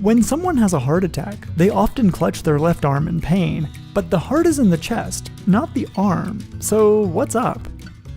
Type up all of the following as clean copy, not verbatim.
When someone has a heart attack, they often clutch their left arm in pain, but the heart is in the chest, not the arm, so what's up?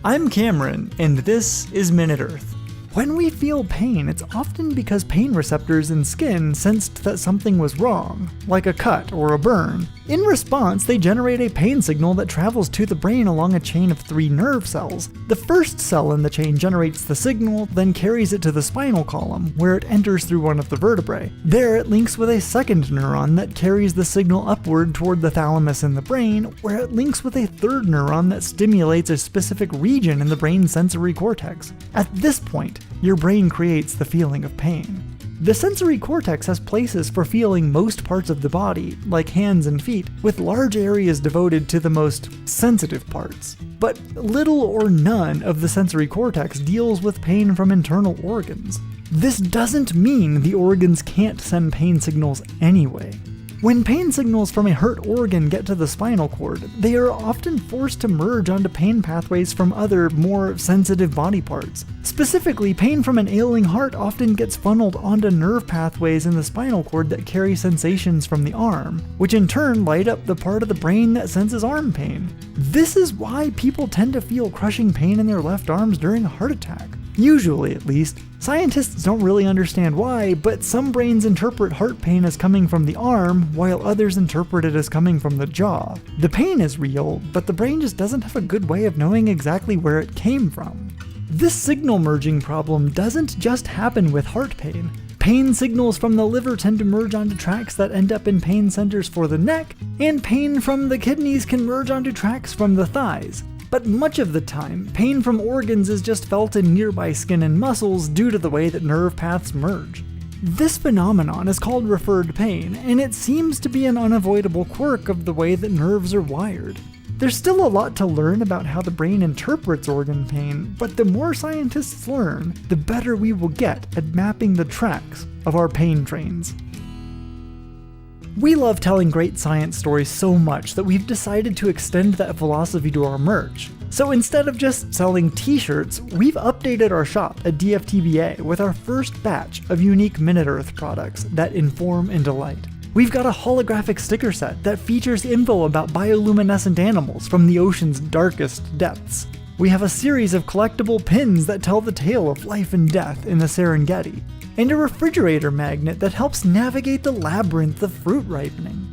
I'm Cameron, and this is Minute Earth. When we feel pain, it's often because pain receptors in skin sensed that something was wrong, like a cut or a burn. In response, they generate a pain signal that travels to the brain along a chain of 3 nerve cells. The first cell in the chain generates the signal, then carries it to the spinal column, where it enters through one of the vertebrae. There, it links with a second neuron that carries the signal upward toward the thalamus in the brain, where it links with a third neuron that stimulates a specific region in the brain's sensory cortex. At this point, your brain creates the feeling of pain. The sensory cortex has places for feeling most parts of the body, like hands and feet, with large areas devoted to the most sensitive parts. But little or none of the sensory cortex deals with pain from internal organs. This doesn't mean the organs can't send pain signals anyway. When pain signals from a hurt organ get to the spinal cord, they are often forced to merge onto pain pathways from other, more sensitive body parts. Specifically, pain from an ailing heart often gets funneled onto nerve pathways in the spinal cord that carry sensations from the arm, which in turn light up the part of the brain that senses arm pain. This is why people tend to feel crushing pain in their left arms during a heart attack. Usually, at least. Scientists don't really understand why, but some brains interpret heart pain as coming from the arm, while others interpret it as coming from the jaw. The pain is real, but the brain just doesn't have a good way of knowing exactly where it came from. This signal merging problem doesn't just happen with heart pain. Pain signals from the liver tend to merge onto tracts that end up in pain centers for the neck, and pain from the kidneys can merge onto tracts from the thighs. But much of the time, pain from organs is just felt in nearby skin and muscles due to the way that nerve paths merge. This phenomenon is called referred pain, and it seems to be an unavoidable quirk of the way that nerves are wired. There's still a lot to learn about how the brain interprets organ pain, but the more scientists learn, the better we will get at mapping the tracks of our pain trains. We love telling great science stories so much that we've decided to extend that philosophy to our merch. So instead of just selling t-shirts, we've updated our shop at DFTBA with our first batch of unique Minute Earth products that inform and delight. We've got a holographic sticker set that features info about bioluminescent animals from the ocean's darkest depths. We have a series of collectible pins that tell the tale of life and death in the Serengeti, and a refrigerator magnet that helps navigate the labyrinth of fruit ripening.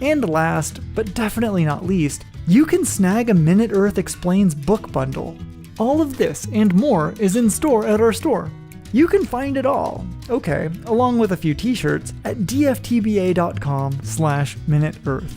And last, but definitely not least, you can snag a Minute Earth Explains book bundle. All of this and more is in store at our store. You can find it all, along with a few t-shirts, at dftba.com/MinuteEarth.